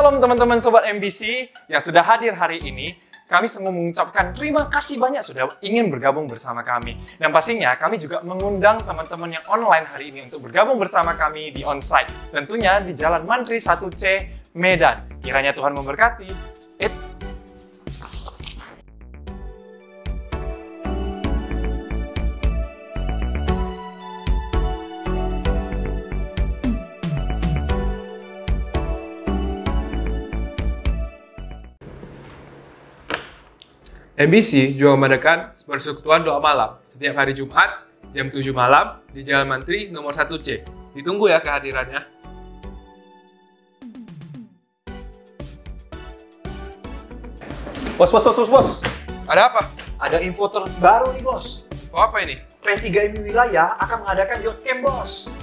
Shalom teman-teman Sobat MBC yang sudah hadir hari ini. Kami semua mengucapkan terima kasih banyak sudah ingin bergabung bersama kami. Dan pastinya kami juga mengundang teman-teman yang online hari ini untuk bergabung bersama kami di onsite. Tentunya di Jalan Mantri 1C, Medan. Kiranya Tuhan memberkati. MBC juga mengadakan persekutuan doa malam setiap hari Jumat jam 7 malam di Jalan Mantri nomor 1C. Ditunggu ya kehadirannya. Bos. Ada apa? Ada info terbaru nih, Bos. Oh, apa ini? P3M Wilayah akan mengadakan Youth Camp, Bos.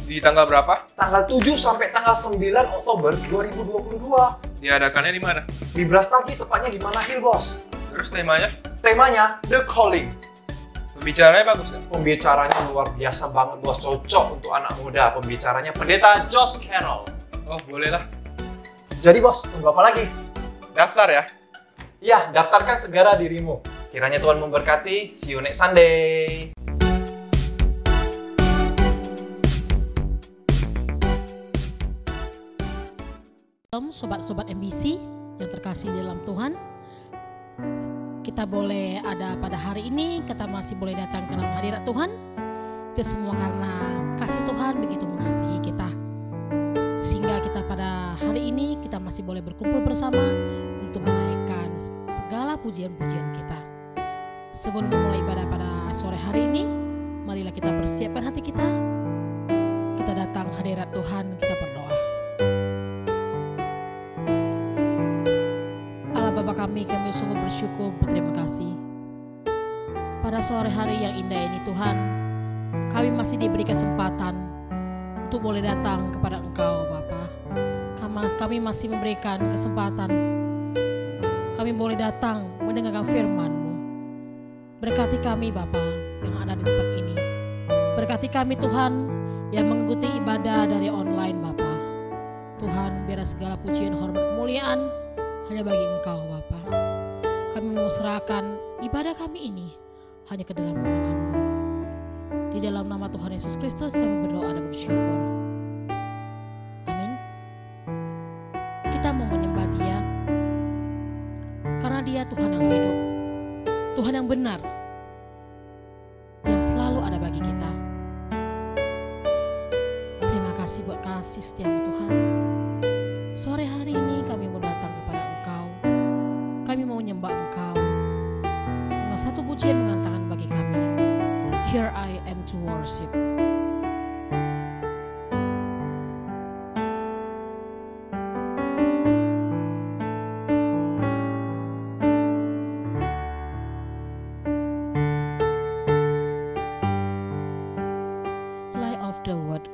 Di tanggal berapa? Tanggal 7 sampai tanggal 9 Oktober 2022. Diadakannya di mana? Di Brastagi, tepatnya di Manahil, Bos. Terus temanya? Temanya The Calling. Pembicaranya bagus kan? Pembicaranya luar biasa banget, Bos. Cocok untuk anak muda. Pembicaranya Pendeta Josh Carroll. Oh, bolehlah. Jadi, Bos, tunggu apa lagi? Daftar ya. Ya, daftarkan segera dirimu. Kiranya Tuhan memberkati. See you next Sunday. Shalom sobat-sobat MBC yang terkasih di dalam Tuhan. Kita boleh ada pada hari ini, kita masih boleh datang ke dalam hadirat Tuhan. Itu semua karena kasih Tuhan begitu mengasihi kita. Sehingga kita pada hari ini kita masih boleh berkumpul bersama untuk menaikkan segala pujian-pujian kita. Sebelum memulai ibadah pada sore hari ini, marilah kita persiapkan hati kita. Kita datang hadirat Tuhan, kita berdoa. Kami sungguh bersyukur, berterima kasih. Pada sore hari yang indah ini Tuhan, kami masih diberi kesempatan untuk boleh datang kepada Engkau Bapa. Kami masih memberikan kesempatan, kami boleh datang mendengarkan firman-Mu. Berkati kami Bapa yang ada di tempat ini. Berkati kami Tuhan yang mengikuti ibadah dari online Bapa. Tuhan, biar segala pujian, hormat, kemuliaan hanya bagi Engkau Bapa. Kami mau serahkan ibadah kami ini hanya ke dalam tangan-Mu. Di dalam nama Tuhan Yesus Kristus kami berdoa dan bersyukur. Amin. Kita mau menyembah Dia karena Dia Tuhan yang hidup, Tuhan yang benar, yang selalu ada bagi kita. Terima kasih buat kasih setiamu Tuhan. Sore hari ini kami mau datang kepada Engkau. Kami mau menyembah Engkau dengan satu pujian mengantarkan bagi kami. Here I am to worship. Light of the Word.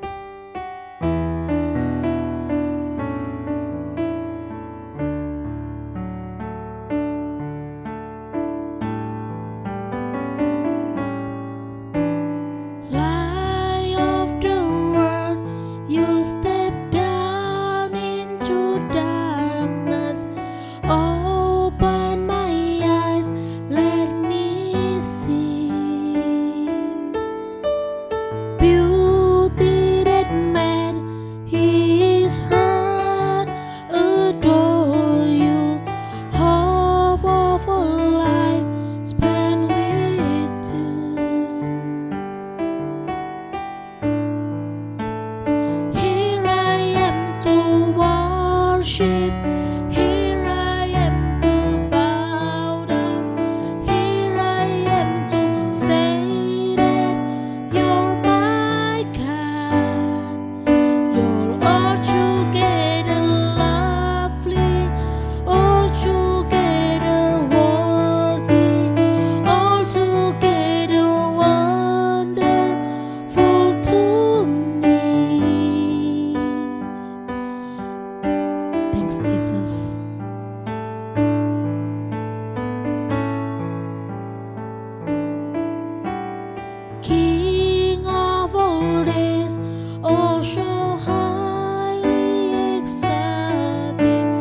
Oh, so highly excited.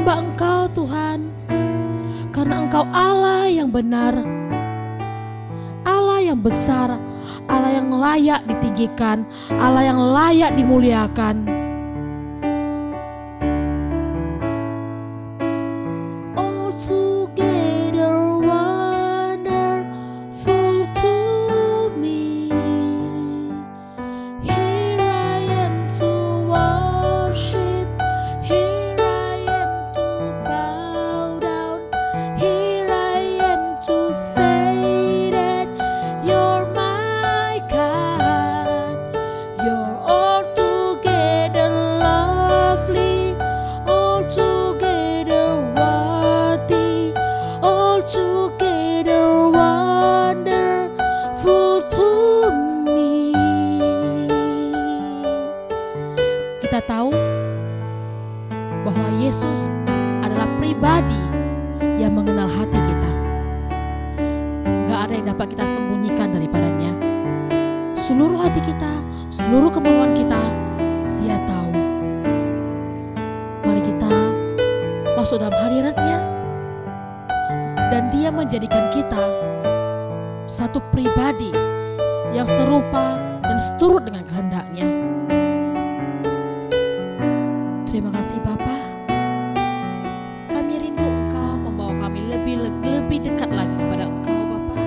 menyembah Engkau Tuhan, karena Engkau Allah yang benar, Allah yang besar, Allah yang layak ditinggikan, Allah yang layak dimuliakan. Altogether wonderful to me. Here I am to worship, here I am to bow down, here I am to say that you're my God. You're altogether lovely, altogether worthy, altogether wonderful to me. Kita tahu bahwa Yesus adalah pribadi yang mengenal hati kita. Gak ada yang dapat kita sembunyikan daripadanya. Seluruh hati kita, seluruh kemauan kita, Dia tahu. Mari kita masuk dalam hadirat-Nya, dan Dia menjadikan kita satu pribadi yang serupa dan seturut dengan kehendak-Nya. Terima kasih Bapa. Kami rindu Engkau membawa kami lebih dekat lagi kepada Engkau Bapa.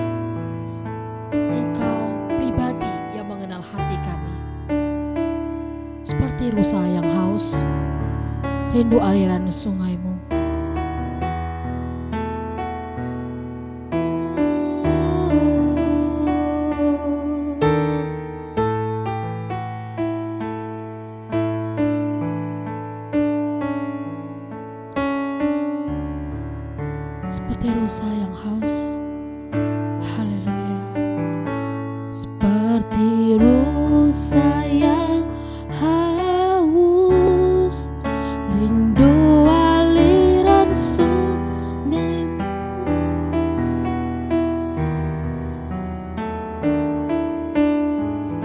Engkau pribadi yang mengenal hati kami. Seperti rusa yang haus, rindu aliran sungai-Mu. Seperti rusa yang haus. Haleluya. Seperti rusa yang haus, rindu aliran sungai-Mu.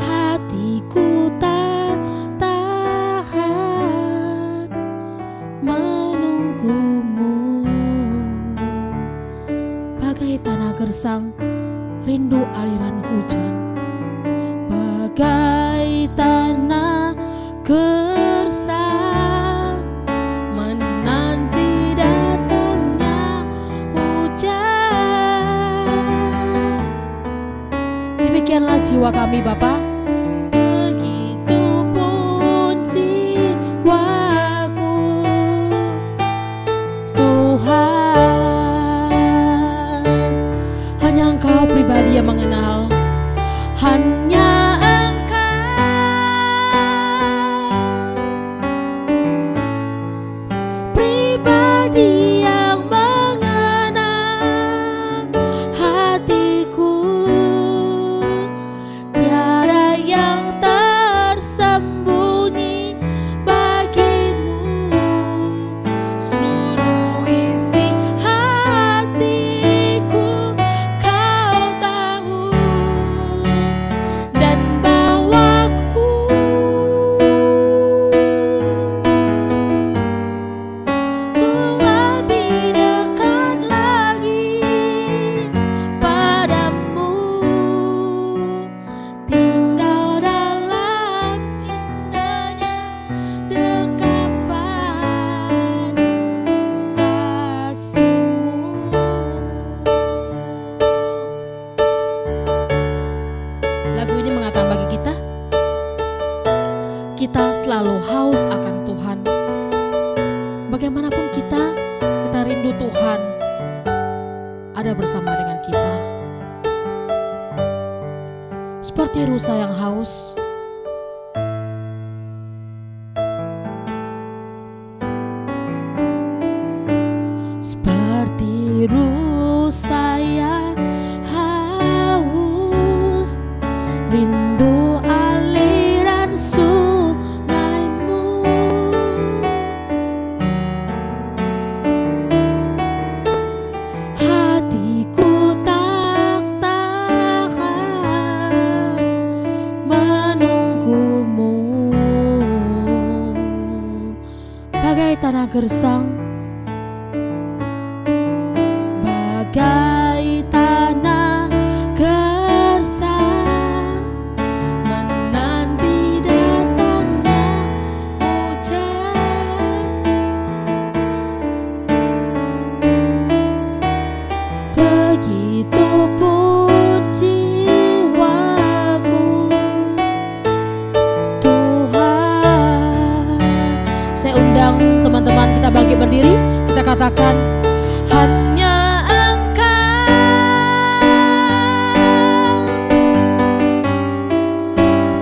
Hatiku tak tahan menunggu-Mu. Bagai tanah gersang, rindu aliran hujan. Bagai tanah gersang, menanti datangnya hujan. Demikianlah jiwa kami Bapa. Begitupun jiwaku, Tuhan. Hanya Engkau pribadi yang mengenal, hanya Engkau pribadi yang mengenal hatiku. Tiada yang tersembunyi bagimu, seluruh isi hatiku Kau tahu, dan bawaku untuk lebih dekat lagi padamu, tinggal dalam indahnya dekapan kasih-Mu. Lagu ini mengatakan bagi kita selalu haus akan Tuhan. Bagaimanapun kita rindu Tuhan ada bersama dengan kita. Seperti rusa yang haus, seperti rusa yang haus, rindu aliran sungai-Mu. Hatiku tak tahan menunggu-Mu. Bagai tanah gersang, bagai tanah gersang menanti datangnya hujan. Begitupun jiwaku, Tuhan. Saya undang teman-teman kita bangkit berdiri, kita katakan, hanya Engkau,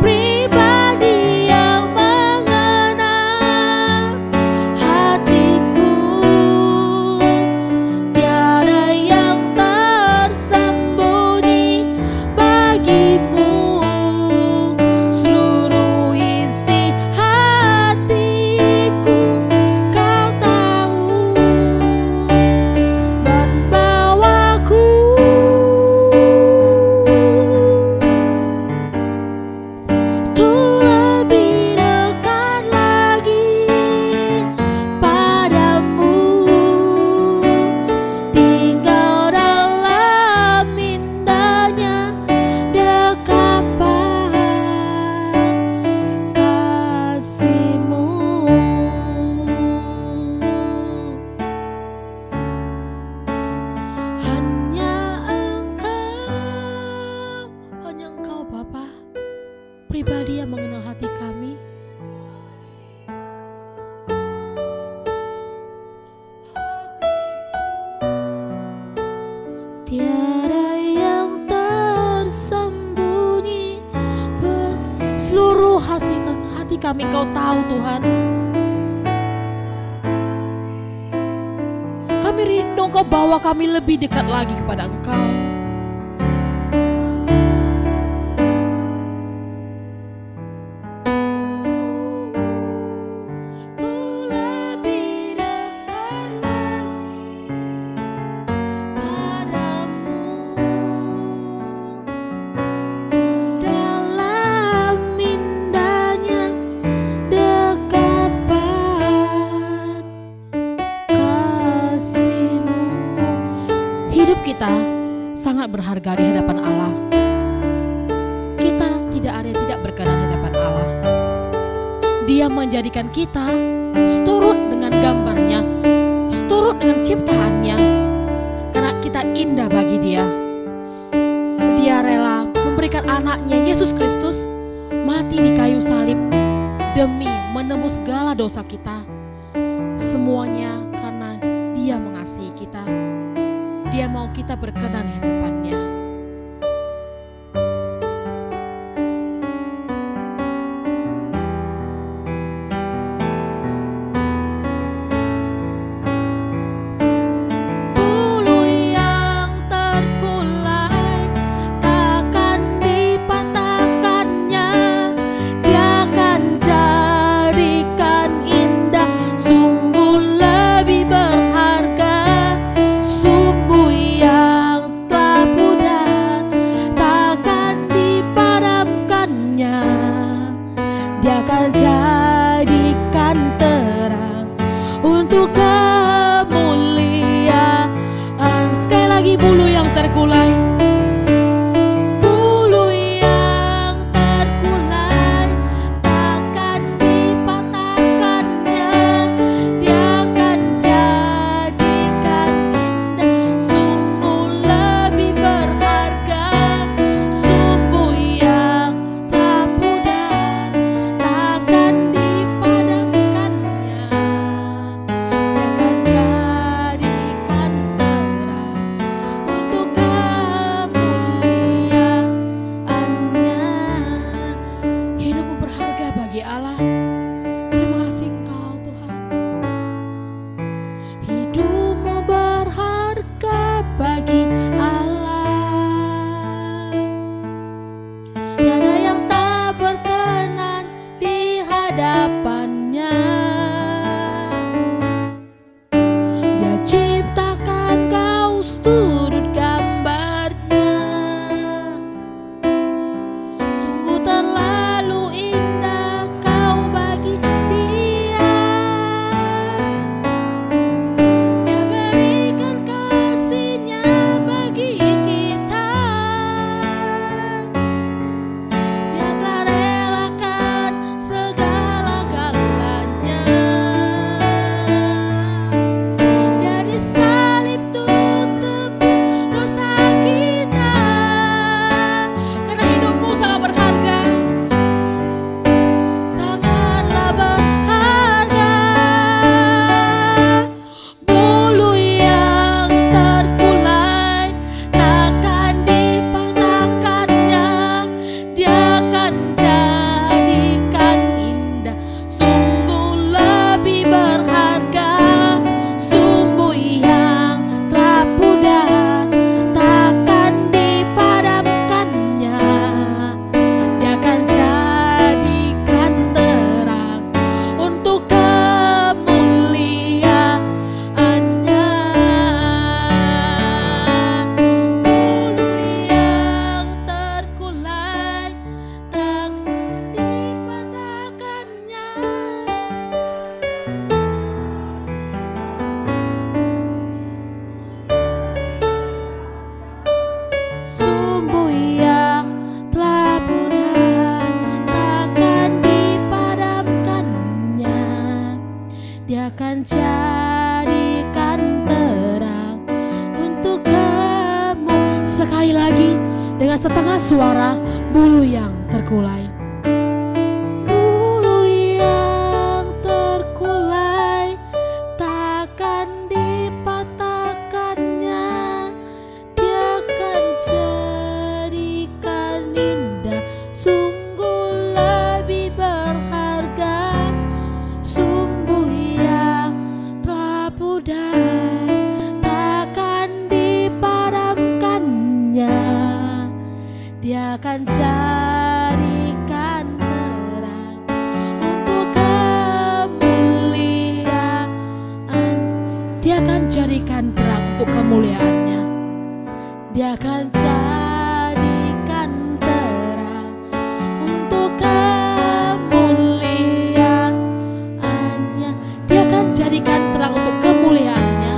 pribadi yang mengenal hatiku. Tiada yang tersembunyi bagimu, seluruh isi hatiku Kau tahu dan bawaku tuh lebih dekat lagi padamu, tinggal dalam indahnya dekapan kasih-Mu. Hanya Engkau Bapa, pribadi yang mengenal hati kami. Tiada yang tersembunyi, seluruh hati kami Kau tahu Tuhan. Kami rindu Kau bawa kami lebih dekat lagi kepada Engkau. Tuh lebih dekat lagi padamu, dalam indahnya dekapan kasih-Mu. Hidup kita sangat berharga di hadapan Allah. Kita tidak ada yang tidak berkenan di hadapan Allah. Dia menjadikan kita seturut dengan gambarnya, seturut dengan ciptaannya, karena kita indah bagi Dia. Dia rela memberikan anaknya Yesus Kristus mati di kayu salib demi menembus segala dosa kita. Semuanya karena Dia mengasihi kita. Dia mau kita berkenan di hadapan-Nya. Bulu yang terkulai takkan dipatahkannya, Dia akan jadikan indah, sungguh lebih berharga sumbu yang telah Dia akan jadikan terang untuk kamu. Sekali lagi dengan setengah suara, bulu yang terkulai. Bulu yang terkulai takkan dipatahkannya. Dia akan jadikan indah, sungguh lebih berharga. Sumbu yang telah pudar takkan dipadamkannya. Dia akan jadikan terang untuk kemuliaan. Dia akan jadikan terang untuk kemuliaannya. Dia akan jadikan terang untuk kemuliaannya. Dia akan jadikan terang untuk kemuliaannya.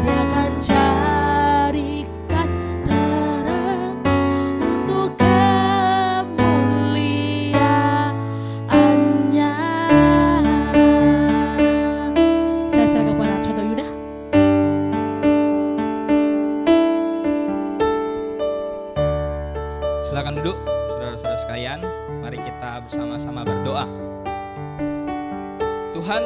Dia akan jadikan terang untuk kemuliaannya. Saya serahkan kepada Contoh Yuda. Silakan duduk, saudara-saudara sekalian. Mari kita bersama-sama berdoa. Tuhan,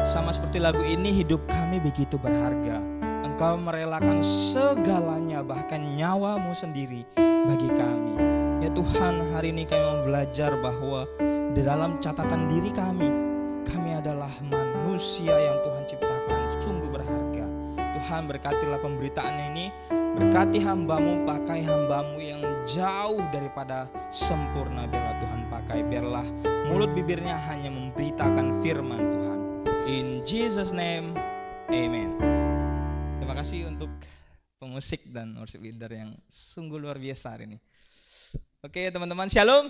sama seperti lagu ini, hidup kami begitu berharga. Engkau merelakan segalanya, bahkan nyawamu sendiri bagi kami. Ya Tuhan, hari ini kami mau belajar bahwa di dalam catatan diri kami adalah manusia yang Tuhan ciptakan, sungguh berharga. Tuhan, berkatilah pemberitaan ini. Berkati hambamu, pakai hambamu yang jauh daripada sempurna. Biarlah Tuhan pakai, biarlah mulut bibirnya hanya memberitakan firman Tuhan. In Jesus name, amen. Terima kasih untuk pemusik dan worship leader yang sungguh luar biasa hari ini. Oke teman-teman, shalom.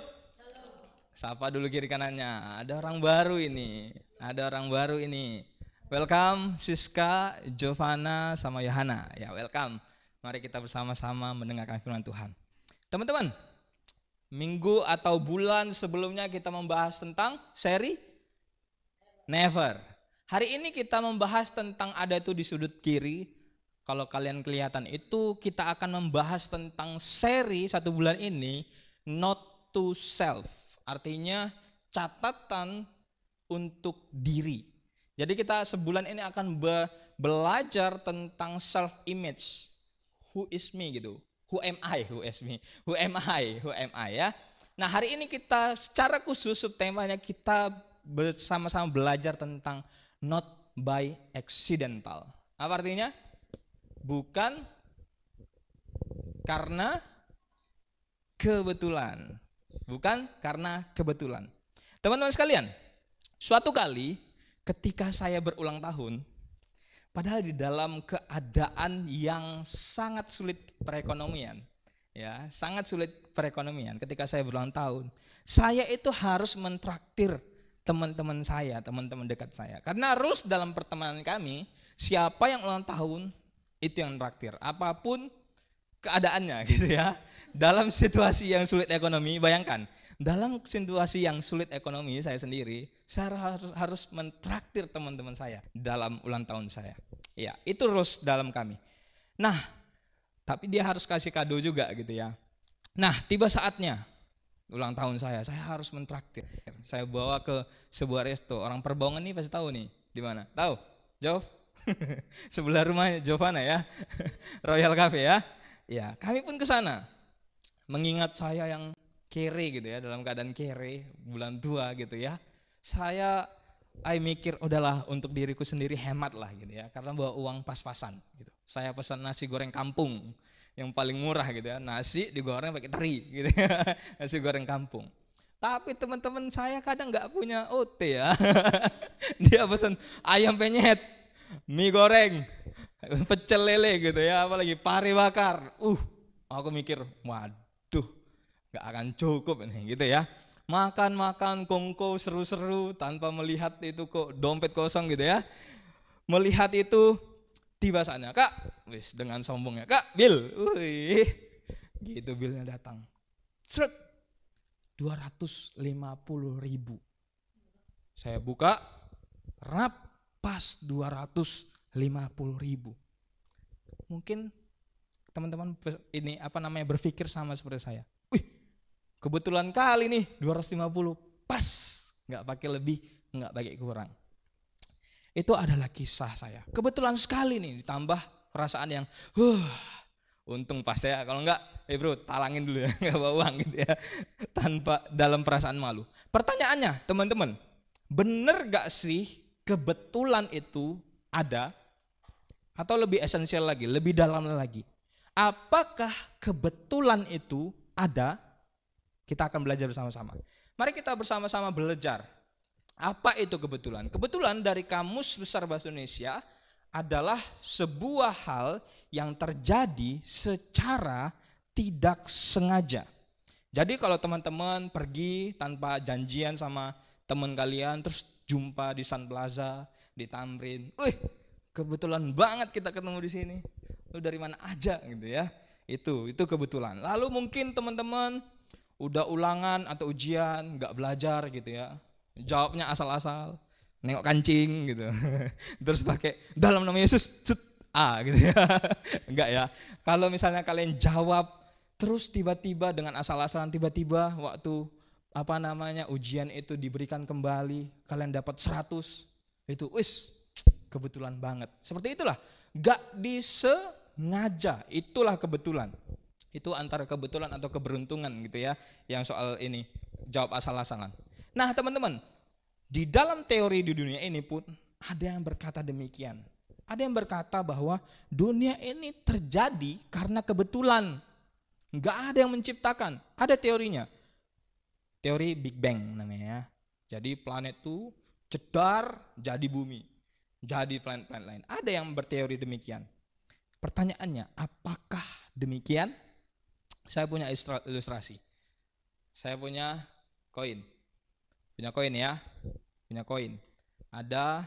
Sapa dulu kiri kanannya, ada orang baru ini. Welcome Siska, Giovanna, sama Yohana. Ya, welcome. Mari kita bersama-sama mendengarkan firman Tuhan. Teman-teman, minggu atau bulan sebelumnya kita membahas tentang seri Never. Hari ini kita membahas tentang ada itu di sudut kiri. Kalau kalian kelihatan itu, kita akan membahas tentang seri 1 bulan ini, Note to Self. Artinya catatan untuk diri. Jadi kita sebulan ini akan belajar tentang self image. Who is me gitu. Who am I ya. Nah, hari ini kita secara khusus subtemanya kita bersama-sama belajar tentang not by accidental. Apa artinya? Bukan karena kebetulan. Bukan karena kebetulan. Teman-teman sekalian, suatu kali ketika saya berulang tahun, padahal di dalam keadaan yang sangat sulit perekonomian, ya, sangat sulit perekonomian. Ketika saya berulang tahun, saya itu harus mentraktir teman-teman saya, teman-teman dekat saya. Karena rules dalam pertemanan kami, siapa yang ulang tahun itu yang traktir, apapun keadaannya gitu ya. Dalam situasi yang sulit ekonomi, bayangkan, dalam situasi yang sulit ekonomi saya sendiri, saya harus mentraktir teman-teman saya dalam ulang tahun saya. Ya, itu rules dalam kami. Nah, tapi dia harus kasih kado juga gitu ya. Nah, tiba saatnya ulang tahun saya harus mentraktir. Saya bawa ke sebuah resto. Orang Perbaungan nih pasti tahu nih, di mana? Tahu? Jov? Sebelah rumah Giovanna ya. Royal Cafe ya. Ya, kami pun ke sana. Mengingat saya yang kere gitu ya, dalam keadaan kere, bulan tua gitu ya. Saya mikir udahlah untuk diriku sendiri hemat lah gitu ya, karena bawa uang pas-pasan gitu. Saya pesan nasi goreng kampung yang paling murah gitu ya, nasi digoreng pakai teri gitu ya. Nasi goreng kampung. Tapi teman-teman saya kadang nggak punya OT ya. Dia pesan ayam penyet, mie goreng, pecel lele gitu ya, apalagi pare bakar. Aku mikir, waduh, gak akan cukup ini gitu ya. Makan-makan kongko seru-seru tanpa melihat itu kok dompet kosong gitu ya. Melihat itu tiba saatnya, Kak, wis dengan sombongnya, Kak, bil, gitu bilnya datang. Seret, 250.000. Saya buka, pas 250.000. Mungkin teman-teman ini berpikir sama seperti saya. Wih, kebetulan kali nih 250 pas, nggak pakai lebih, nggak pakai kurang. Itu adalah kisah saya. Kebetulan sekali nih, ditambah perasaan yang untung pas ya, kalau enggak bro talangin dulu ya, nggak bawa uang gitu ya, tanpa dalam perasaan malu. Pertanyaannya teman-teman, bener gak sih kebetulan itu ada? Atau lebih esensial lagi, lebih dalam lagi, apakah kebetulan itu ada? Kita akan belajar bersama-sama. Mari kita bersama-sama belajar. Apa itu kebetulan? Kebetulan dari Kamus Besar Bahasa Indonesia adalah sebuah hal yang terjadi secara tidak sengaja. Jadi kalau teman-teman pergi tanpa janjian sama teman kalian, terus jumpa di Sun Plaza, di Tamrin, kebetulan banget kita ketemu di sini. Lu dari mana aja gitu ya? Itu kebetulan. Lalu mungkin teman-teman udah ulangan atau ujian, nggak belajar gitu ya. Jawabnya asal-asal, nengok kancing gitu. Terus pakai dalam nama Yesus, gitu ya. Enggak ya. Kalau misalnya kalian jawab terus tiba-tiba dengan asal-asalan, tiba-tiba waktu ujian itu diberikan kembali, kalian dapat 100. Itu kebetulan banget. Seperti itulah. Enggak disengaja, itulah kebetulan. Itu antara kebetulan atau keberuntungan gitu ya. Yang soal ini jawab asal-asalan. Nah teman-teman, di dalam teori di dunia ini pun ada yang berkata demikian. Ada yang berkata bahwa dunia ini terjadi karena kebetulan. Enggak ada yang menciptakan. Ada teorinya. Teori Big Bang namanya. Jadi planet itu cedar jadi bumi. Jadi planet-planet lain. Ada yang berteori demikian. Pertanyaannya, apakah demikian? Saya punya ilustrasi. Saya punya koin. Punya koin ya. Punya koin. Ada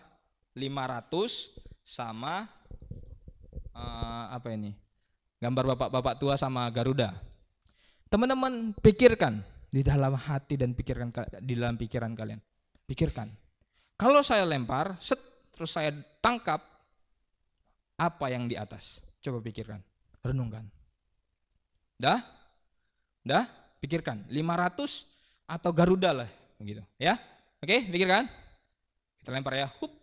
500 sama gambar bapak-bapak tua sama Garuda. Teman-teman pikirkan di dalam hati dan di dalam pikiran kalian. Pikirkan. Kalau saya lempar, terus saya tangkap, apa yang di atas? Coba pikirkan. Renungkan. Dah? Pikirkan. 500 atau Garuda lah. Begitu ya. Oke, pikirkan. Kita lempar ya. Hup.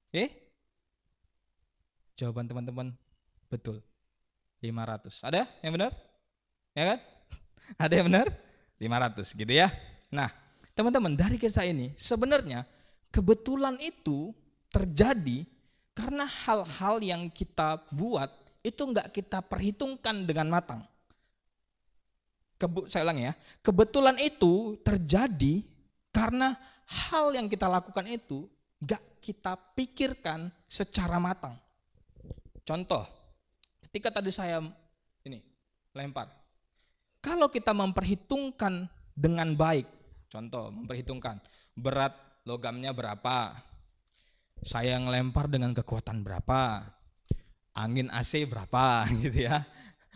Oke. Jawaban teman-teman betul. 500. Ada yang benar? Ya kan? Ada yang benar? 500 gitu ya. Nah, teman-teman, dari kisah ini sebenarnya kebetulan itu terjadi karena hal-hal yang kita buat itu enggak kita perhitungkan dengan matang. Saya ulangi ya, kebetulan itu terjadi karena hal yang kita lakukan itu gak kita pikirkan secara matang. Contoh, ketika tadi saya lempar, kalau kita memperhitungkan dengan baik, contoh memperhitungkan berat logamnya berapa, saya ngelempar dengan kekuatan berapa, angin AC berapa gitu ya,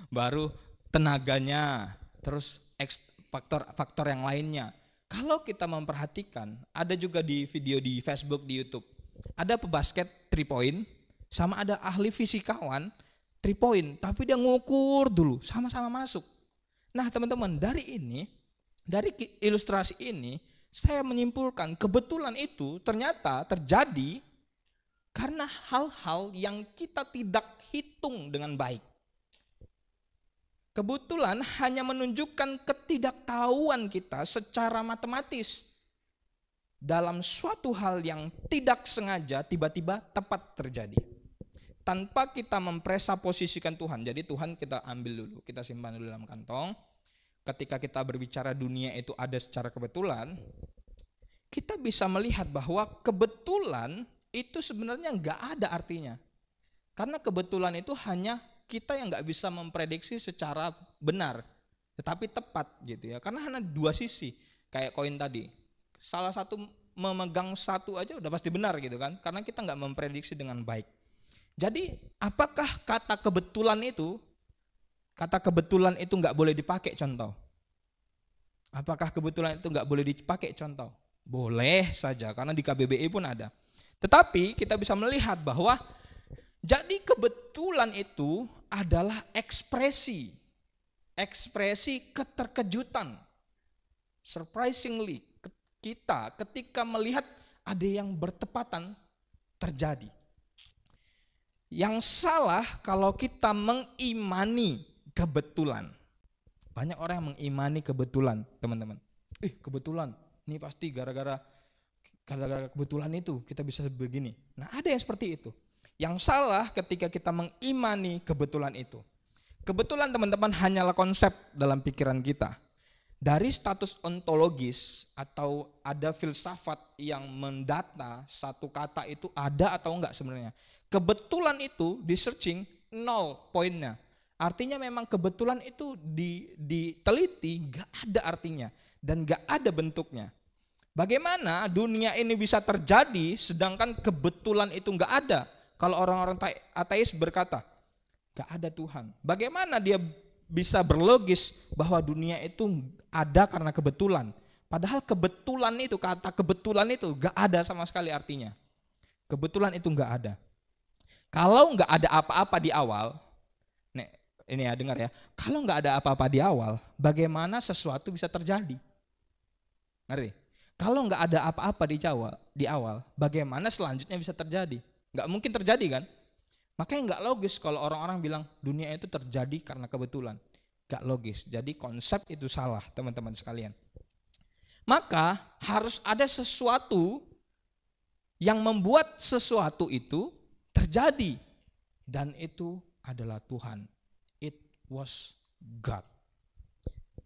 baru tenaganya, terus faktor yang lainnya. Kalau kita memperhatikan, ada juga di video di Facebook, di YouTube, ada pebasket 3 point, sama ada ahli fisikawan 3 point, tapi dia ngukur dulu, sama-sama masuk. Nah teman-teman, dari ilustrasi ini, saya menyimpulkan kebetulan itu ternyata terjadi karena hal-hal yang kita tidak hitung dengan baik. Kebetulan hanya menunjukkan ketidaktahuan kita secara matematis dalam suatu hal yang tidak sengaja tiba-tiba tepat terjadi. Tanpa kita mempresaposisikan Tuhan. Jadi Tuhan kita ambil dulu, kita simpan dulu dalam kantong. Ketika kita berbicara dunia itu ada secara kebetulan, kita bisa melihat bahwa kebetulan itu sebenarnya nggak ada artinya. Karena kebetulan itu hanya kita yang nggak bisa memprediksi secara benar, tetapi tepat gitu ya. Karena hanya 2 sisi, kayak koin tadi. Salah satu memegang satu aja udah pasti benar gitu kan, karena kita nggak memprediksi dengan baik. Jadi apakah kata kebetulan itu nggak boleh dipakai? Contoh, Apakah kebetulan itu nggak boleh dipakai contoh? Boleh saja, karena di KBBI pun ada. Tetapi kita bisa melihat bahwa jadi kebetulan itu adalah ekspresi keterkejutan. Surprisingly, kita ketika melihat ada yang bertepatan terjadi. Yang salah kalau kita mengimani kebetulan. Banyak orang yang mengimani kebetulan, teman-teman. Kebetulan, ini pasti gara-gara kebetulan itu kita bisa begini. Nah, ada yang seperti itu. Yang salah ketika kita mengimani kebetulan itu. Kebetulan, teman-teman, hanyalah konsep dalam pikiran kita. Dari status ontologis atau ada filsafat yang mendata satu kata itu ada atau enggak sebenarnya. Kebetulan itu di searching 0 poinnya. Artinya memang kebetulan itu diteliti enggak ada artinya dan enggak ada bentuknya. Bagaimana dunia ini bisa terjadi sedangkan kebetulan itu enggak ada? Kalau orang-orang ateis berkata, enggak ada Tuhan. Bagaimana dia bisa berlogis bahwa dunia itu ada karena kebetulan? Padahal kebetulan itu, kata kebetulan itu enggak ada sama sekali artinya. Kebetulan itu enggak ada. Kalau enggak ada apa-apa di awal, ini ya dengar ya, kalau enggak ada apa-apa di awal, bagaimana sesuatu bisa terjadi? Ngerti? Kalau enggak ada apa-apa di awal, bagaimana selanjutnya bisa terjadi? Enggak mungkin terjadi kan? Makanya enggak logis kalau orang-orang bilang dunia itu terjadi karena kebetulan. Enggak logis. Jadi konsep itu salah, teman-teman sekalian. Maka harus ada sesuatu yang membuat sesuatu itu terjadi. Dan itu adalah Tuhan. It was God.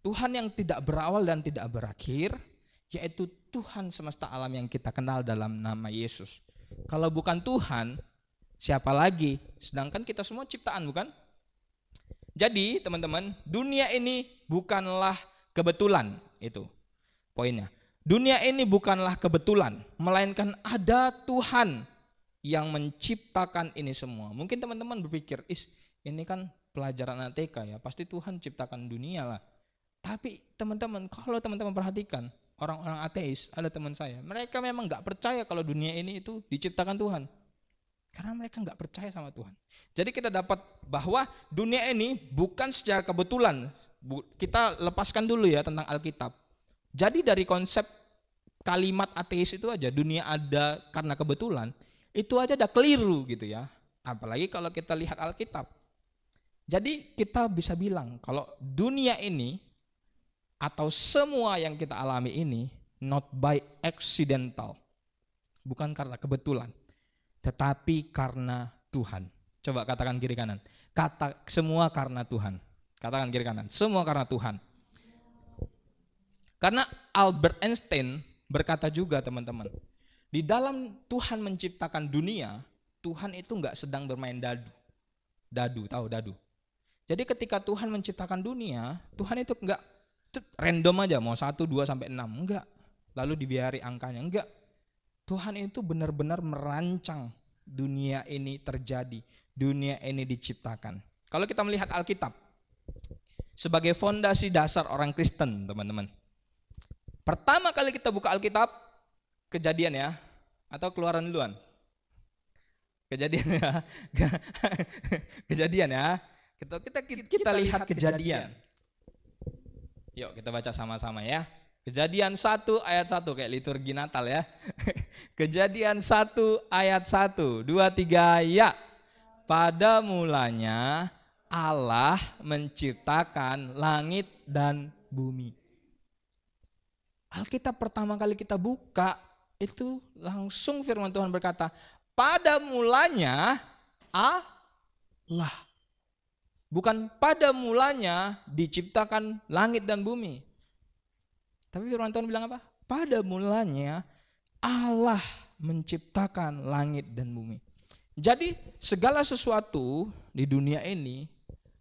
Tuhan yang tidak berawal dan tidak berakhir, yaitu Tuhan semesta alam yang kita kenal dalam nama Yesus. Kalau bukan Tuhan, siapa lagi? Sedangkan kita semua ciptaan, bukan? Jadi teman-teman, dunia ini bukanlah kebetulan, itu poinnya. Dunia ini bukanlah kebetulan, melainkan ada Tuhan yang menciptakan ini semua. Mungkin teman-teman berpikir, ini kan pelajaran ATK ya, pasti Tuhan ciptakan dunia lah. Tapi teman-teman, kalau teman-teman perhatikan, orang-orang ateis, ada teman saya, mereka memang gak percaya kalau dunia ini itu diciptakan Tuhan. Karena mereka nggak percaya sama Tuhan. Jadi kita dapat bahwa dunia ini bukan secara kebetulan. Kita lepaskan dulu ya tentang Alkitab. Jadi dari konsep kalimat ateis itu aja, dunia ada karena kebetulan, itu aja udah keliru gitu ya. Apalagi kalau kita lihat Alkitab. Jadi kita bisa bilang kalau dunia ini atau semua yang kita alami ini not by accidental. Bukan karena kebetulan. Tetapi karena Tuhan. Coba katakan kiri kanan. Kata semua karena Tuhan. Katakan kiri kanan. Semua karena Tuhan. Karena Albert Einstein berkata juga teman-teman. Di dalam Tuhan menciptakan dunia, Tuhan itu enggak sedang bermain dadu. Dadu, tahu dadu. Jadi ketika Tuhan menciptakan dunia, Tuhan itu enggak random aja mau 1, 2 sampai 6, enggak. Lalu dibiari angkanya, enggak. Tuhan itu benar-benar merancang dunia ini terjadi, dunia ini diciptakan. Kalau kita melihat Alkitab sebagai fondasi dasar orang Kristen, teman-teman. Pertama kali kita buka Alkitab, Kejadian ya, atau Keluaran duluan? Kejadian ya. Kejadian ya. Kita lihat Kejadian. Yuk kita baca sama-sama ya. Kejadian 1 ayat 1 kayak liturgi Natal ya. Kejadian 1 ayat 1, 2, 3 ya. Pada mulanya Allah menciptakan langit dan bumi. Alkitab pertama kali kita buka itu langsung firman Tuhan berkata, pada mulanya Allah. Bukan pada mulanya diciptakan langit dan bumi. Tapi firman Tuhan bilang apa? Pada mulanya Allah menciptakan langit dan bumi. Jadi segala sesuatu di dunia ini,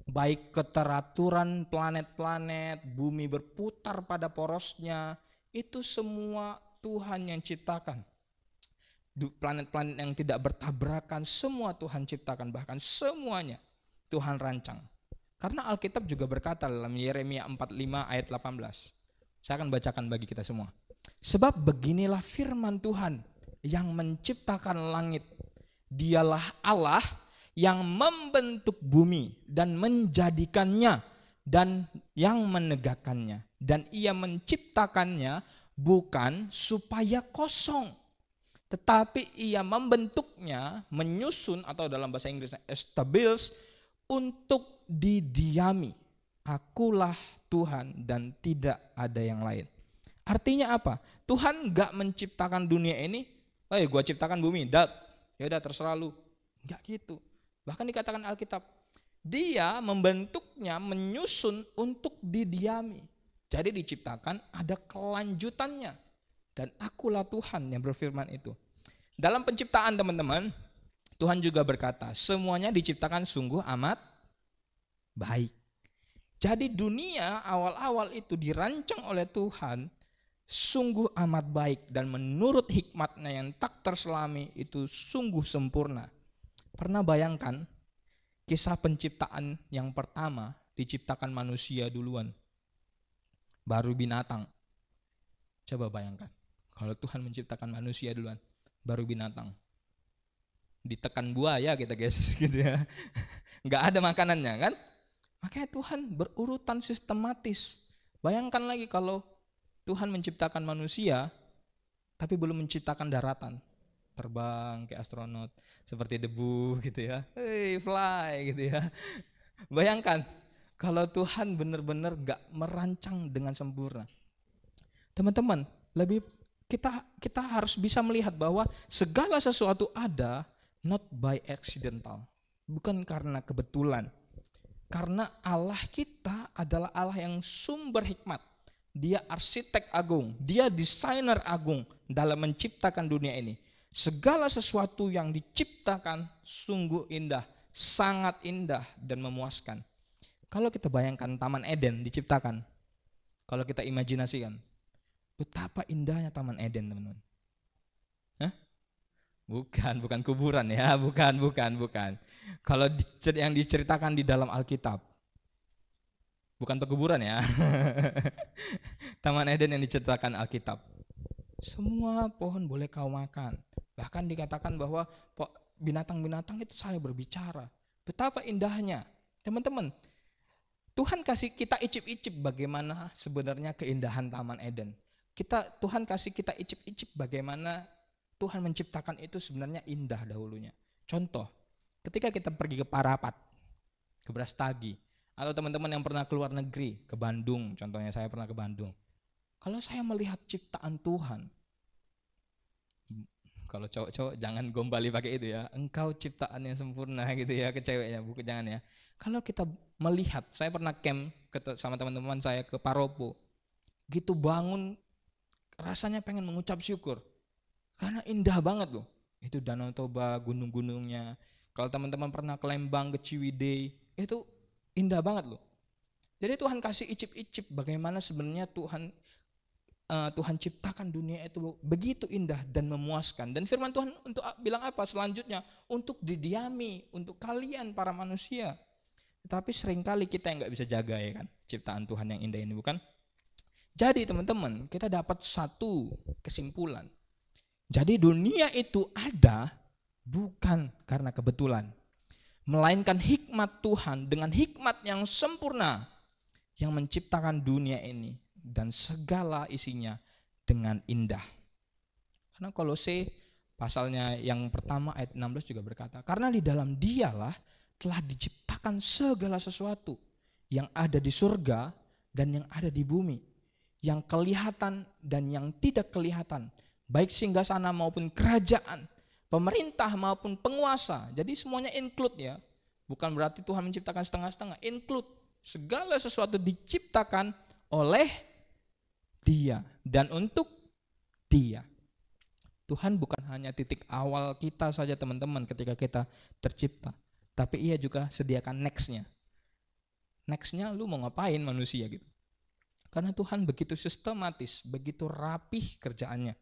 baik keteraturan planet-planet, bumi berputar pada porosnya, itu semua Tuhan yang ciptakan. Planet-planet yang tidak bertabrakan, semua Tuhan ciptakan, bahkan semuanya Tuhan rancang. Karena Alkitab juga berkata dalam Yeremia 45 ayat 18, Saya akan bacakan bagi kita semua. Sebab beginilah firman Tuhan yang menciptakan langit. Dialah Allah yang membentuk bumi dan menjadikannya dan yang menegakkannya. Dan ia menciptakannya bukan supaya kosong, tetapi ia membentuknya, menyusun, atau dalam bahasa Inggrisnya establish, untuk didiami. Akulah Tuhan dan tidak ada yang lain. Artinya apa? Tuhan gak menciptakan dunia ini, gue ciptakan bumi, ya udah terserah lu. Gak gitu. Bahkan dikatakan Alkitab, dia membentuknya, menyusun untuk didiami. Jadi diciptakan ada kelanjutannya. Dan akulah Tuhan yang berfirman itu. Dalam penciptaan teman-teman, Tuhan juga berkata, semuanya diciptakan sungguh amat baik. Jadi dunia awal-awal itu dirancang oleh Tuhan sungguh amat baik, dan menurut hikmatnya yang tak terselami itu sungguh sempurna. Pernah bayangkan kisah penciptaan yang pertama, diciptakan manusia duluan, baru binatang. Coba bayangkan kalau Tuhan menciptakan manusia duluan, baru binatang. Ditekan buaya kita guys gitu ya. Nggak ada makanannya kan? Makanya Tuhan berurutan sistematis. Bayangkan lagi kalau Tuhan menciptakan manusia tapi belum menciptakan daratan. Terbang kayak astronot, seperti debu gitu ya. Hey, fly gitu ya. Bayangkan kalau Tuhan benar-benar gak merancang dengan sempurna. Teman-teman, kita harus bisa melihat bahwa segala sesuatu ada not by accidental, bukan karena kebetulan. Karena Allah kita adalah Allah yang sumber hikmat. Dia arsitek agung, dia desainer agung dalam menciptakan dunia ini. Segala sesuatu yang diciptakan sungguh indah, sangat indah dan memuaskan. Kalau kita bayangkan Taman Eden diciptakan, kalau kita imajinasikan, betapa indahnya Taman Eden, teman-teman. Hah? Bukan kuburan ya, bukan. Kalau yang diceritakan di dalam Alkitab, bukan pekuburan ya. Taman Eden yang diceritakan Alkitab. Semua pohon boleh kau makan. Bahkan dikatakan bahwa binatang-binatang itu saling berbicara. Betapa indahnya. Teman-teman, Tuhan kasih kita icip-icip bagaimana sebenarnya keindahan Taman Eden. Tuhan kasih kita icip-icip bagaimana Tuhan menciptakan itu sebenarnya indah dahulunya. Contoh, ketika kita pergi ke Parapat, ke Brastagi, atau teman-teman yang pernah keluar negeri, ke Bandung, contohnya saya pernah ke Bandung. Kalau saya melihat ciptaan Tuhan, kalau cowok-cowok jangan gombali pakai itu ya, engkau ciptaan yang sempurna gitu ya ke ceweknya, bukan jangan ya. Kalau kita melihat, saya pernah camp sama teman-teman saya ke Paropo, gitu bangun rasanya pengen mengucap syukur. Karena indah banget loh. Itu Danau Toba, gunung-gunungnya. Kalau teman-teman pernah ke Lembang, ke Ciwidey, itu indah banget loh. Jadi Tuhan kasih icip-icip bagaimana sebenarnya Tuhan ciptakan dunia itu begitu indah dan memuaskan. Dan firman Tuhan untuk bilang apa selanjutnya? Untuk didiami, untuk kalian para manusia. Tapi seringkali kita yang gak bisa jaga ya kan, ciptaan Tuhan yang indah ini, bukan? Jadi teman-teman, kita dapat satu kesimpulan. Jadi dunia itu ada bukan karena kebetulan, melainkan hikmat Tuhan dengan hikmat yang sempurna yang menciptakan dunia ini dan segala isinya dengan indah. Karena Kolose pasalnya yang pertama ayat 16 juga berkata, karena di dalam Dialah telah diciptakan segala sesuatu yang ada di surga dan yang ada di bumi, yang kelihatan dan yang tidak kelihatan, baik singgasana maupun kerajaan, pemerintah maupun penguasa. Jadi semuanya include ya. Bukan berarti Tuhan menciptakan setengah-setengah, include. Segala sesuatu diciptakan oleh Dia dan untuk Dia. Tuhan bukan hanya titik awal kita saja teman-teman ketika kita tercipta, tapi Ia juga sediakan next-nya. Next-nya lu mau ngapain manusia gitu. Karena Tuhan begitu sistematis, begitu rapih kerjaannya.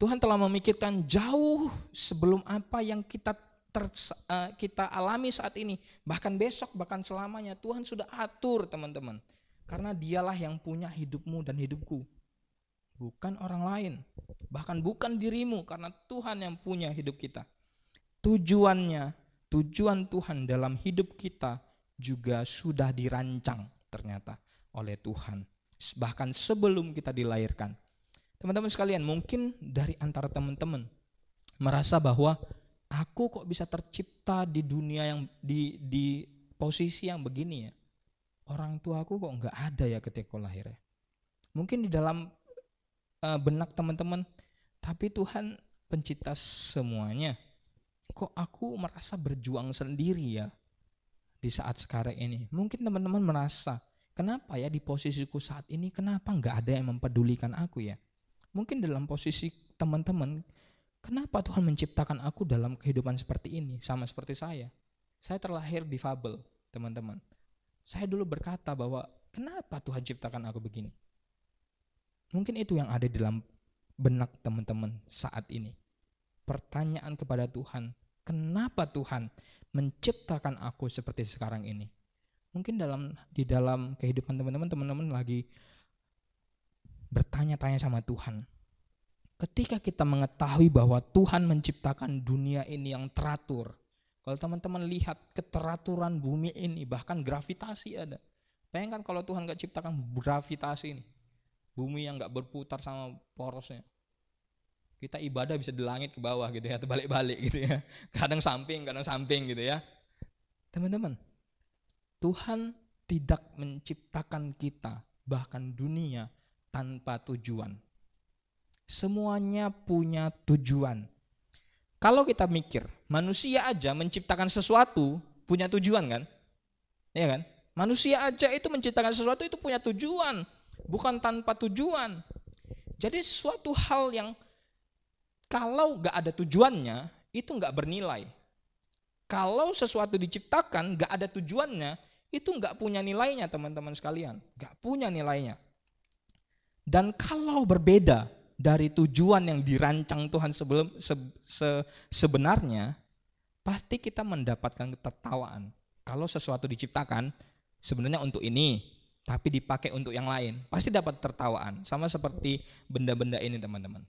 Tuhan telah memikirkan jauh sebelum apa yang kita alami saat ini. Bahkan besok, bahkan selamanya Tuhan sudah atur teman-teman. Karena dialah yang punya hidupmu dan hidupku, bukan orang lain, bahkan bukan dirimu, karena Tuhan yang punya hidup kita. Tujuan Tuhan dalam hidup kita juga sudah dirancang ternyata oleh Tuhan, bahkan sebelum kita dilahirkan. Teman-teman sekalian, mungkin dari antara teman-teman merasa bahwa aku kok bisa tercipta di dunia yang di posisi yang begini ya. Orang tuaku kok nggak ada ya ketika lahir ya. Mungkin di dalam benak teman-teman, tapi Tuhan pencipta semuanya. Kok aku merasa berjuang sendiri ya di saat sekarang ini. Mungkin teman-teman merasa, kenapa ya di posisiku saat ini, kenapa nggak ada yang mempedulikan aku ya. Mungkin dalam posisi teman-teman, kenapa Tuhan menciptakan aku dalam kehidupan seperti ini, sama seperti saya. Saya terlahir difabel, teman-teman. Saya dulu berkata bahwa kenapa Tuhan ciptakan aku begini? Mungkin itu yang ada di dalam benak teman-teman saat ini. Pertanyaan kepada Tuhan, kenapa Tuhan menciptakan aku seperti sekarang ini? Mungkin di dalam kehidupan teman-teman lagi bertanya-tanya sama Tuhan. Ketika kita mengetahui bahwa Tuhan menciptakan dunia ini yang teratur, kalau teman-teman lihat keteraturan bumi ini, bahkan gravitasi ada. Bayangkan kalau Tuhan gak ciptakan gravitasi ini, bumi yang gak berputar sama porosnya. Kita ibadah bisa di langit ke bawah gitu ya, atau balik-balik gitu ya. Kadang samping gitu ya. Teman-teman, Tuhan tidak menciptakan kita, bahkan dunia, tanpa tujuan. Semuanya punya tujuan. Kalau kita mikir, manusia aja menciptakan sesuatu punya tujuan kan? Iya kan? Manusia aja itu menciptakan sesuatu itu punya tujuan, bukan tanpa tujuan. Jadi suatu hal yang kalau gak ada tujuannya, itu gak bernilai. Kalau sesuatu diciptakan gak ada tujuannya, itu gak punya nilainya teman-teman sekalian. Gak punya nilainya. Dan kalau berbeda dari tujuan yang dirancang Tuhan sebenarnya, pasti kita mendapatkan ketertawaan. Kalau sesuatu diciptakan sebenarnya untuk ini, tapi dipakai untuk yang lain, pasti dapat tertawaan. Sama seperti benda-benda ini teman-teman.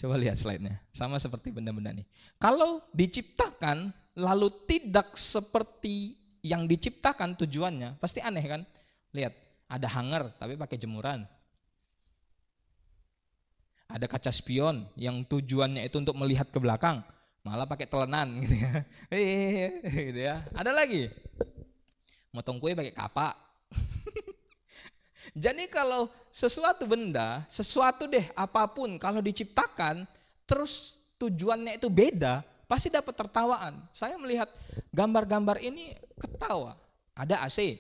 Coba lihat slide-nya, sama seperti benda-benda ini. Kalau diciptakan lalu tidak seperti yang diciptakan tujuannya, pasti aneh kan? Lihat, ada hanger tapi pakai jemuran. Ada kaca spion yang tujuannya itu untuk melihat ke belakang, malah pakai telenan gitu ya. Gitu ya. Ada lagi, motong kue pakai kapak. Jadi kalau sesuatu benda, sesuatu deh apapun kalau diciptakan terus tujuannya itu beda, pasti dapat tertawaan. Saya melihat gambar-gambar ini ketawa. Ada AC.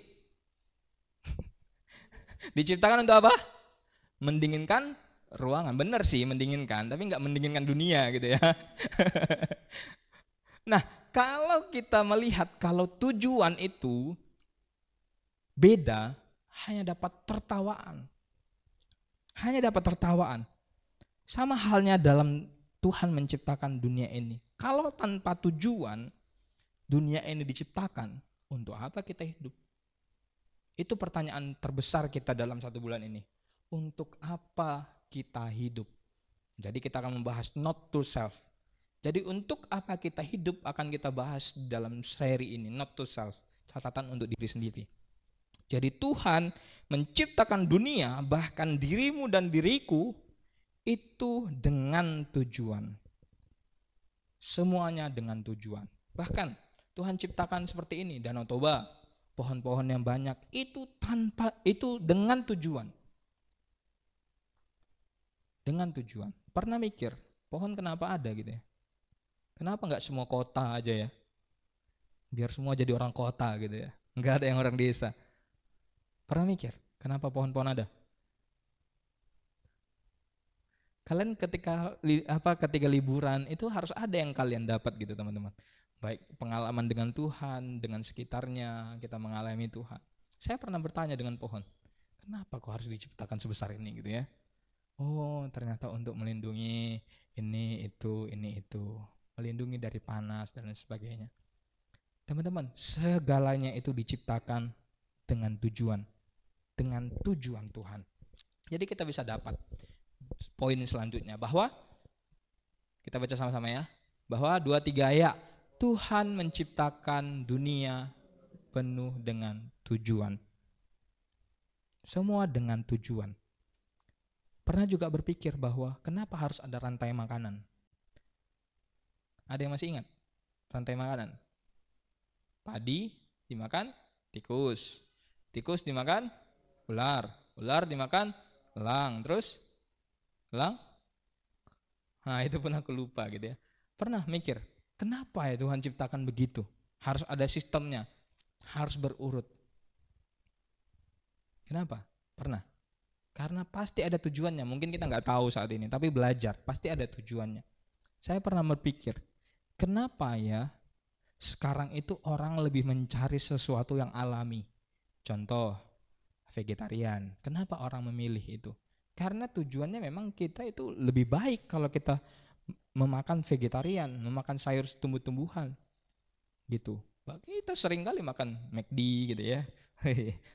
Diciptakan untuk apa? Mendinginkan ruangan. Benar sih mendinginkan, tapi nggak mendinginkan dunia gitu ya. Nah, kalau kita melihat kalau tujuan itu beda, hanya dapat tertawaan. Hanya dapat tertawaan. Sama halnya dalam Tuhan menciptakan dunia ini. Kalau tanpa tujuan, dunia ini diciptakan, untuk apa kita hidup? Itu pertanyaan terbesar kita dalam 1 bulan ini. Untuk apa kita hidup? Jadi kita akan membahas not to self. Jadi untuk apa kita hidup akan kita bahas dalam seri ini, not to self. Catatan untuk diri sendiri. Jadi Tuhan menciptakan dunia, bahkan dirimu dan diriku, itu dengan tujuan. Semuanya dengan tujuan. Bahkan Tuhan ciptakan seperti ini, Danau Toba, pohon-pohon yang banyak, itu dengan tujuan. Dengan tujuan. Pernah mikir, pohon kenapa ada gitu ya? Kenapa nggak semua kota aja ya? Biar semua jadi orang kota gitu ya. Nggak ada yang orang desa. Pernah mikir, kenapa pohon-pohon ada? Kalian ketika liburan itu harus ada yang kalian dapat gitu teman-teman. Baik pengalaman dengan Tuhan, dengan sekitarnya, kita mengalami Tuhan. Saya pernah bertanya dengan pohon, kenapa kok harus diciptakan sebesar ini gitu ya? Oh ternyata untuk melindungi ini itu. Melindungi dari panas dan sebagainya. Teman-teman, segalanya itu diciptakan dengan tujuan. dengan tujuan Tuhan. Jadi kita bisa dapat poin selanjutnya bahwa kita baca sama-sama ya. Bahwa 2-3 ya, Tuhan menciptakan dunia penuh dengan tujuan. Semua dengan tujuan. Pernah juga berpikir bahwa kenapa harus ada rantai makanan? Ada yang masih ingat rantai makanan? Padi dimakan tikus, tikus dimakan ular, ular dimakan elang, terus elang. Nah itu pun aku lupa gitu ya. Pernah mikir, kenapa ya Tuhan ciptakan begitu? Harus ada sistemnya, harus berurut. Kenapa? Pernah? Karena pasti ada tujuannya. Mungkin kita nggak tahu saat ini, tapi belajar pasti ada tujuannya. Saya pernah berpikir, kenapa ya sekarang itu orang lebih mencari sesuatu yang alami? Contoh, vegetarian. Kenapa orang memilih itu? Karena tujuannya memang kita itu lebih baik kalau kita memakan vegetarian, memakan sayur tumbuh-tumbuhan gitu. Kita sering kali makan McD gitu ya,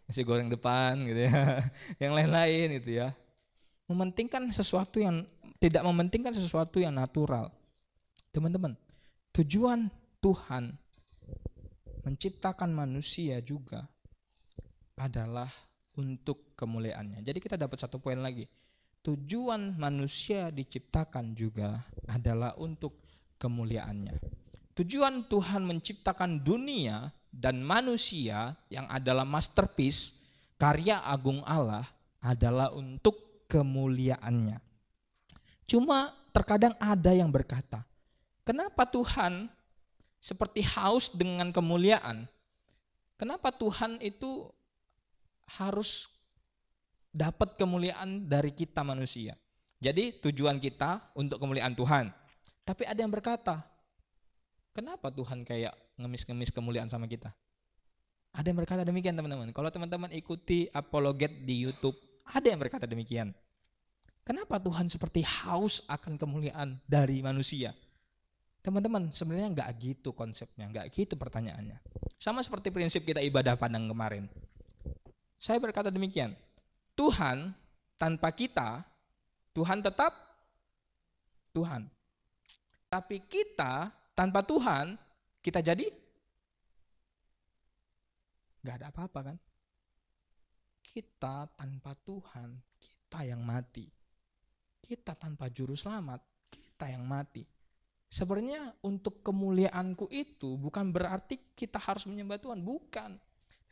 nasi goreng depan gitu ya, yang lain-lain gitu ya. Mementingkan sesuatu yang tidak mementingkan sesuatu yang natural. Teman-teman, tujuan Tuhan menciptakan manusia juga adalah untuk kemuliaannya. Jadi kita dapat satu poin lagi. Tujuan manusia diciptakan juga adalah untuk kemuliaannya. Tujuan Tuhan menciptakan dunia dan manusia yang adalah masterpiece, karya agung Allah, adalah untuk kemuliaannya. Cuma terkadang ada yang berkata, kenapa Tuhan seperti haus dengan kemuliaan? Kenapa Tuhan itu harus dapat kemuliaan dari kita manusia? Jadi tujuan kita untuk kemuliaan Tuhan. Tapi ada yang berkata, kenapa Tuhan kayak ngemis-ngemis kemuliaan sama kita? Ada yang berkata demikian teman-teman. Kalau teman-teman ikuti apologet di YouTube, ada yang berkata demikian. Kenapa Tuhan seperti haus akan kemuliaan dari manusia? Teman-teman, sebenarnya enggak gitu konsepnya, enggak gitu pertanyaannya. Sama seperti prinsip kita ibadah pandang kemarin. Saya berkata demikian, Tuhan tanpa kita, Tuhan tetap Tuhan. Tapi kita tanpa Tuhan, kita jadi enggak ada apa-apa kan? Kita tanpa Tuhan, kita yang mati. Kita tanpa juru selamat, kita yang mati. Sebenarnya untuk kemuliaanku itu bukan berarti kita harus menyembah Tuhan, bukan.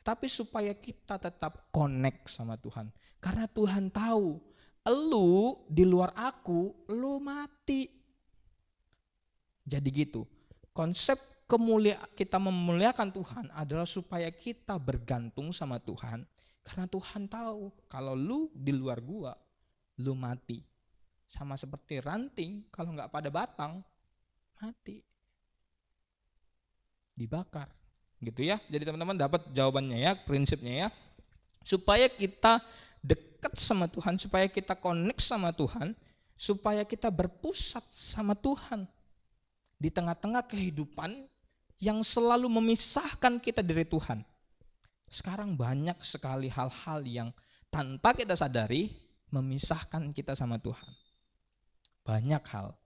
Tapi supaya kita tetap connect sama Tuhan. Karena Tuhan tahu, elu di luar aku, lu mati. Jadi gitu. Konsep kita memuliakan Tuhan adalah supaya kita bergantung sama Tuhan. Karena Tuhan tahu, kalau lu di luar gua, lu mati. Sama seperti ranting, kalau nggak pada batang, mati, dibakar gitu ya. Jadi teman-teman dapat jawabannya ya, prinsipnya ya, supaya kita dekat sama Tuhan, supaya kita connect sama Tuhan, supaya kita berpusat sama Tuhan di tengah-tengah kehidupan yang selalu memisahkan kita dari Tuhan. Sekarang banyak sekali hal-hal yang tanpa kita sadari memisahkan kita sama Tuhan. Banyak hal,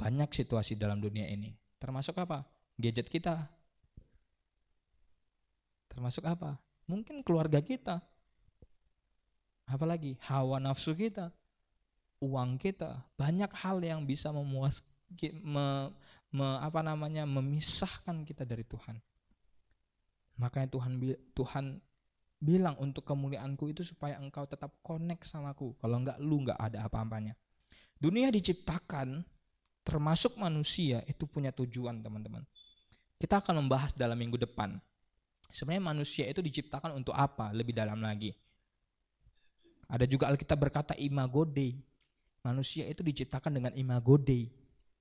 banyak situasi dalam dunia ini. Termasuk apa? Gadget kita. Termasuk apa? Mungkin keluarga kita. Apalagi hawa nafsu kita, uang kita. Banyak hal yang bisa memisahkan kita dari Tuhan. Makanya Tuhan bilang untuk kemuliaanku itu supaya engkau tetap connect sama aku. Kalau enggak, lu enggak ada apa-apanya. Dunia diciptakan, termasuk manusia, itu punya tujuan teman-teman. Kita akan membahas dalam minggu depan. Sebenarnya manusia itu diciptakan untuk apa? Lebih dalam lagi. Ada juga Alkitab berkata imago Dei. Manusia itu diciptakan dengan imago Dei.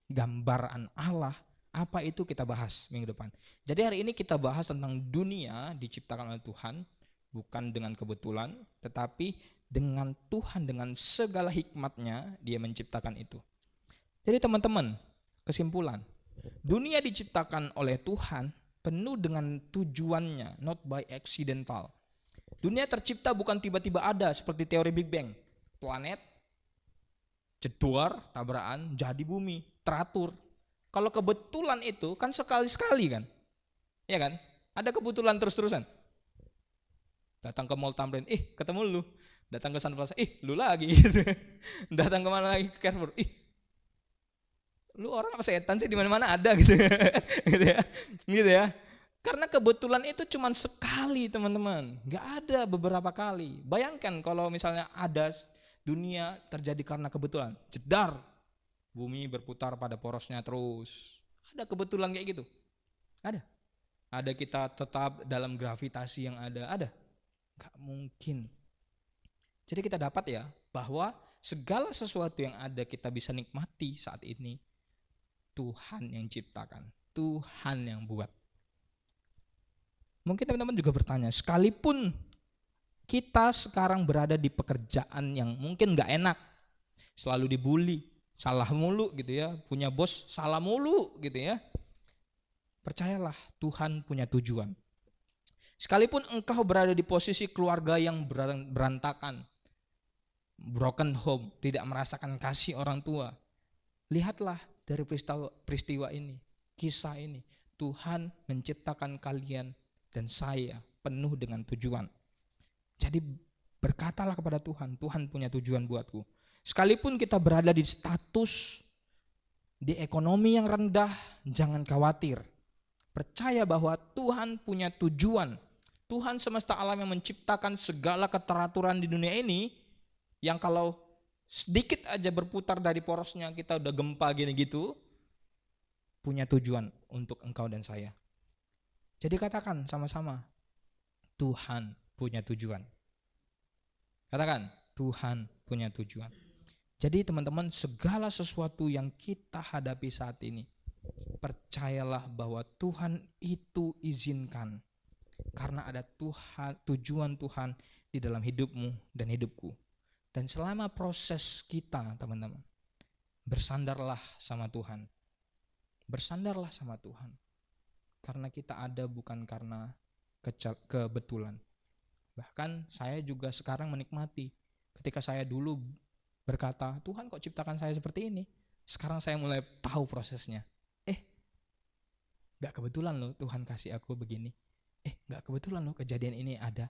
Gambaran Allah. Apa itu kita bahas minggu depan. Jadi hari ini kita bahas tentang dunia diciptakan oleh Tuhan. Bukan dengan kebetulan, tetapi dengan Tuhan, dengan segala hikmatnya dia menciptakan itu. Jadi teman-teman, kesimpulan, dunia diciptakan oleh Tuhan penuh dengan tujuannya, not by accidental. Dunia tercipta bukan tiba-tiba ada seperti teori Big Bang. Planet, jedor, tabrakan, jadi bumi, teratur. Kalau kebetulan itu kan sekali-sekali kan. Ya kan? Ada kebetulan terus-terusan. Datang ke Mall Tamrin, ketemu lu. Datang ke Sun Plaza, lu lagi gitu. Datang kemana lagi, ke Carrefour, lu orang apa setan sih, di mana-mana ada gitu. Gitu ya. Karena kebetulan itu cuma sekali, teman-teman. Nggak ada beberapa kali. Bayangkan kalau misalnya ada dunia terjadi karena kebetulan. Jedar, bumi berputar pada porosnya terus. Ada kebetulan kayak gitu? Ada. Ada kita tetap dalam gravitasi yang ada? Nggak mungkin. Jadi kita dapat ya bahwa segala sesuatu yang ada kita bisa nikmati saat ini Tuhan yang ciptakan, Tuhan yang buat. Mungkin teman-teman juga bertanya, sekalipun kita sekarang berada di pekerjaan yang mungkin gak enak, selalu dibully, salah mulu gitu ya, punya bos salah mulu gitu ya. Percayalah, Tuhan punya tujuan. Sekalipun engkau berada di posisi keluarga yang berantakan, broken home, tidak merasakan kasih orang tua, lihatlah dari peristiwa ini, kisah ini, Tuhan menciptakan kalian dan saya penuh dengan tujuan. Jadi berkatalah kepada Tuhan, Tuhan punya tujuan buatku. Sekalipun kita berada di status, di ekonomi yang rendah, jangan khawatir. Percaya bahwa Tuhan punya tujuan. Tuhan semesta alam yang menciptakan segala keteraturan di dunia ini, yang kalau sedikit aja berputar dari porosnya kita udah gempa gini gitu, punya tujuan untuk engkau dan saya. Jadi katakan sama-sama, Tuhan punya tujuan. Katakan, Tuhan punya tujuan. Jadi teman-teman, segala sesuatu yang kita hadapi saat ini, percayalah bahwa Tuhan itu izinkan. Karena ada tujuan Tuhan di dalam hidupmu dan hidupku. Dan selama proses kita, teman-teman, bersandarlah sama Tuhan. Bersandarlah sama Tuhan. Karena kita ada bukan karena kebetulan. Bahkan saya juga sekarang menikmati. Ketika saya dulu berkata, Tuhan kok ciptakan saya seperti ini? Sekarang saya mulai tahu prosesnya. Gak kebetulan loh Tuhan kasih aku begini. Gak kebetulan loh kejadian ini ada.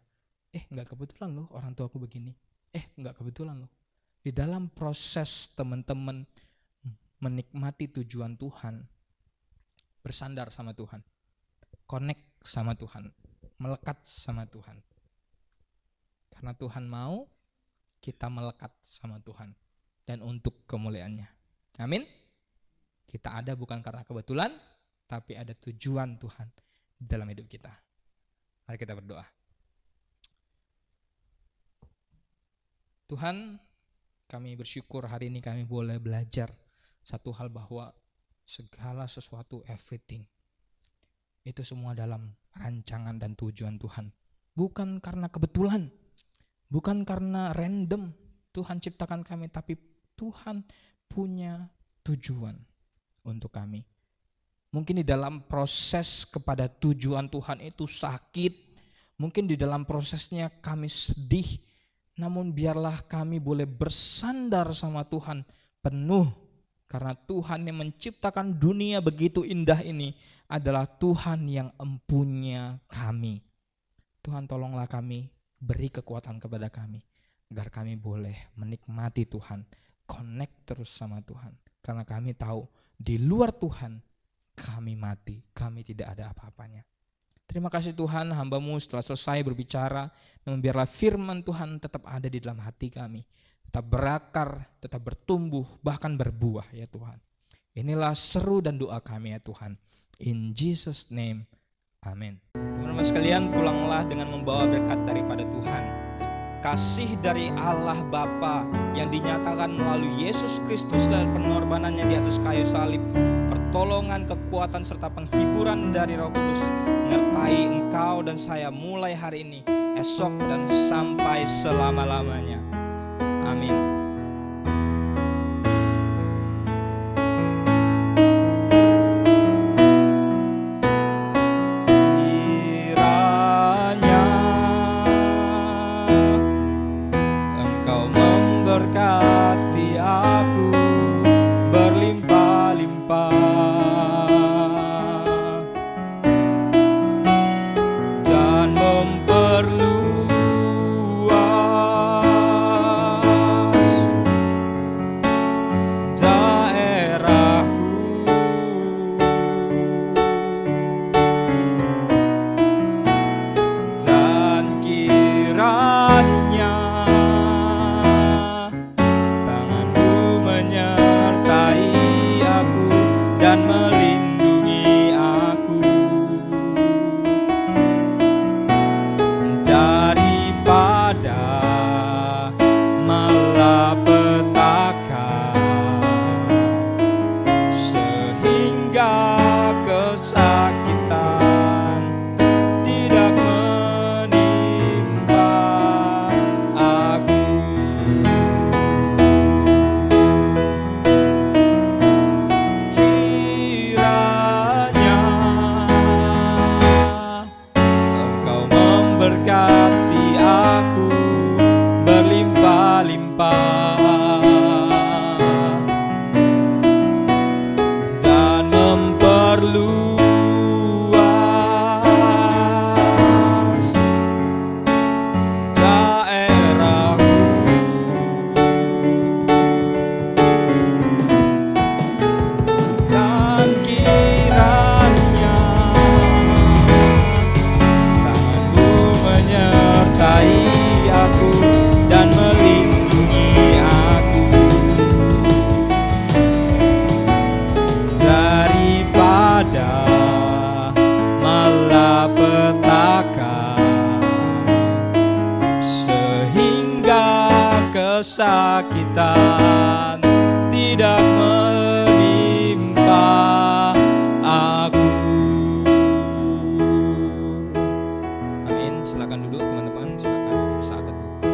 Gak kebetulan loh orang tua aku begini. Gak kebetulan loh. Di dalam proses teman-teman menikmati tujuan Tuhan, bersandar sama Tuhan, connect sama Tuhan, melekat sama Tuhan. Karena Tuhan mau kita melekat sama Tuhan dan untuk kemuliaannya. Amin. Kita ada bukan karena kebetulan, tapi ada tujuan Tuhan dalam hidup kita. Mari kita berdoa. Tuhan, kami bersyukur hari ini kami boleh belajar satu hal, bahwa segala sesuatu, everything, itu semua dalam rancangan dan tujuan Tuhan. Bukan karena kebetulan, bukan karena random Tuhan ciptakan kami, tapi Tuhan punya tujuan untuk kami. Mungkin di dalam proses kepada tujuan Tuhan itu sakit, mungkin di dalam prosesnya kami sedih, namun biarlah kami boleh bersandar sama Tuhan penuh, karena Tuhan yang menciptakan dunia begitu indah ini adalah Tuhan yang empunya kami. Tuhan, tolonglah kami, beri kekuatan kepada kami agar kami boleh menikmati Tuhan, connect terus sama Tuhan, karena kami tahu di luar Tuhan kami mati, kami tidak ada apa-apanya. Terima kasih Tuhan, hamba-Mu setelah selesai berbicara, namun biarlah firman Tuhan tetap ada di dalam hati kami, tetap berakar, tetap bertumbuh, bahkan berbuah ya Tuhan. Inilah seru dan doa kami ya Tuhan. In Jesus name, amin. Teman-teman sekalian, pulanglah dengan membawa berkat daripada Tuhan. Kasih dari Allah Bapa yang dinyatakan melalui Yesus Kristus dan pengorbanannya di atas kayu salib, pertolongan, kekuatan serta penghiburan dari Roh Kudus menyertai engkau dan saya mulai hari ini, esok dan sampai selama-lamanya. Amin. Kiranya Silakan duduk teman-teman, silakan saat teduh.